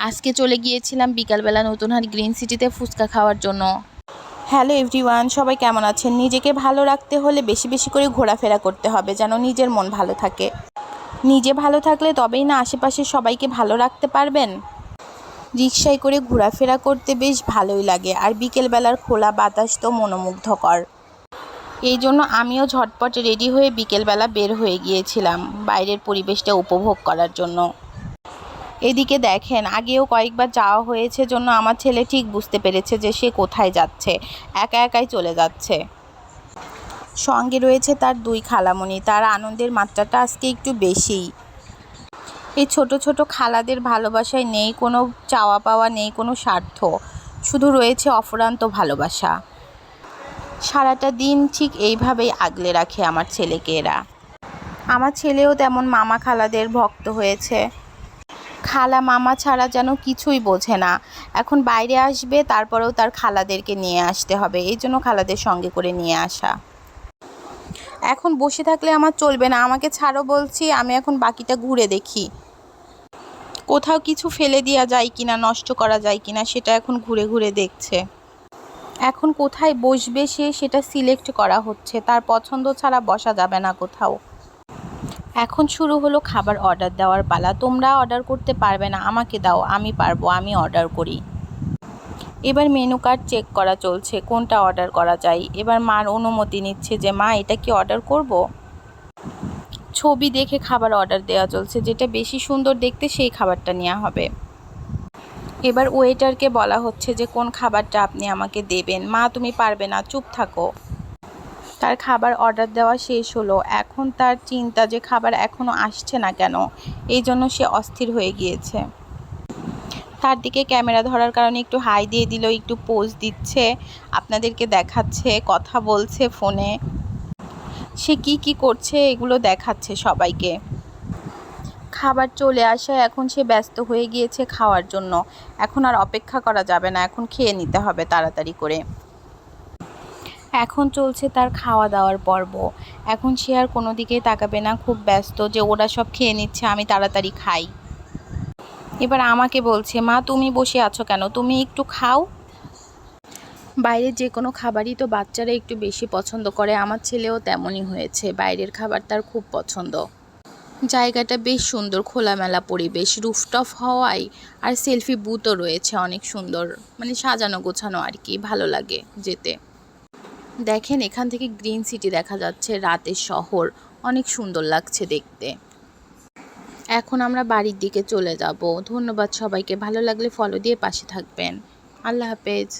আজকে চলে গিয়েছিলাম বিকালবেলা নতুনহাট গ্রিন সিটিতে ফুচকা খাওয়ার জন্য। হ্যালো এভরিওয়ান, সবাই কেমন আছেন? নিজেকে ভালো রাখতে হলে বেশি বেশি করে ঘোরাফেরা করতে হবে, যেন নিজের মন ভালো থাকে। নিজে ভালো থাকলে তবেই না আশেপাশে সবাইকে ভালো রাখতে পারবেন। রিকশায় করে ঘোরাফেরা করতে বেশ ভালোই লাগে, আর বিকেলবেলার খোলা বাতাস তো মনোমুগ্ধকর। এই জন্য আমিও ঝটপট রেডি হয়ে বিকেলবেলা বের হয়ে গিয়েছিলাম বাইরের পরিবেশটা উপভোগ করার জন্য। এদিকে দেখেন, আগেও কয়েকবার যাওয়া হয়েছে জন্য আমার ছেলে ঠিক বুঝতে পেরেছে যে সে কোথায় যাচ্ছে, একা একাই চলে যাচ্ছে। সঙ্গে রয়েছে তার দুই খালামণি, তার আনন্দের মাত্রাটা আজকে একটু বেশিই। এই ছোট ছোট খালাদের ভালোবাসায় নেই কোনো চাওয়া পাওয়া, নেই কোনো স্বার্থ, শুধু রয়েছে অফুরন্ত ভালোবাসা। সারাটা দিন ঠিক এইভাবেই আগলে রাখে আমার ছেলেকে এরা। আমার ছেলেও তেমন মামা খালাদের ভক্ত হয়েছে। খালা মামা ছাড়া যেন কিছুই বোঝে না। এখন বাইরে আসবে, তারপরেও তার খালাদেরকে নিয়ে আসতে হবে, এই জন্য খালাদের সঙ্গে করে নিয়ে আসা। এখন বসে থাকলে আমার চলবে না, আমাকে ছাড়ো বলছি, আমি এখন বাকিটা ঘুরে দেখি কোথাও কিছু ফেলে দেওয়া যায় কিনা, নষ্ট করা যায় কিনা, সেটা এখন ঘুরে ঘুরে দেখছে। এখন কোথায় বসবে সেটা সিলেক্ট করা হচ্ছে, তার পছন্দ ছাড়া বসা যাবে না কোথাও। এখন শুরু হলো খাবার অর্ডার দেওয়ার পালা। তোমরা অর্ডার করতে পারবে না, আমাকে দাও, আমি পারবো, আমি অর্ডার করি। এবার মেনু কার্ড চেক করা চলছে, কোনটা অর্ডার করা যায়। এবার মার অনুমতি নিচ্ছে যে মা এটা কি অর্ডার করব। ছবি দেখে খাবার অর্ডার দেওয়া চলছে, যেটা বেশি সুন্দর দেখতে সেই খাবারটা নেওয়া হবে। এবার ওয়েটারকে বলা হচ্ছে যে কোন খাবারটা আপনি আমাকে দেবেন। মা তুমি পারবে না, চুপ থাকো। তার খাবার অর্ডার দেওয়া শেষ হলো। এখন তার চিন্তা যে খাবার এখনও আসছে না কেন, এই জন্য সে অস্থির হয়ে গিয়েছে। তার দিকে ক্যামেরা ধরার কারণে একটু হাই দিয়ে দিল, একটু পোজ দিচ্ছে, আপনাদেরকে দেখাচ্ছে, কথা বলছে ফোনে, সে কি কি করছে এগুলো দেখাচ্ছে সবাইকে। খাবার চলে আসায় এখন সে ব্যস্ত হয়ে গিয়েছে খাওয়ার জন্য। এখন আর অপেক্ষা করা যাবে না, এখন খেয়ে নিতে হবে তাড়াতাড়ি করে। এখন চলছে তার খাওয়া দাওয়ার পর্ব। এখন সে আর কোনো দিকেই তাকাবে না, খুব ব্যস্ত যে ওরা সব খেয়ে নিচ্ছে, আমি তাড়াতাড়ি খাই। এবার আমাকে বলছে মা তুমি বসে আছো কেন, তুমি একটু খাও। বাইরের যে কোনো খাবারই তো বাচ্চারা একটু বেশি পছন্দ করে, আমার ছেলেও তেমনই হয়েছে, বাইরের খাবার তার খুব পছন্দ। জায়গাটা বেশ সুন্দর, খোলামেলা পরিবেশ, রুফটপ হওয়ায় আর সেলফি বুথও রয়েছে অনেক সুন্দর, মানে সাজানো গোছানো আর কি, ভালো লাগে যেতে। দেখেন এখান থেকে গ্রিন সিটি দেখা যাচ্ছে, রাতের শহর, অনেক সুন্দর লাগছে দেখতে। এখন আমরা বাড়ির দিকে চলে যাব। ধন্যবাদ সবাইকে, ভালো লাগলে ফলো দিয়ে পাশে থাকবেন। আল্লাহ হাফেজ।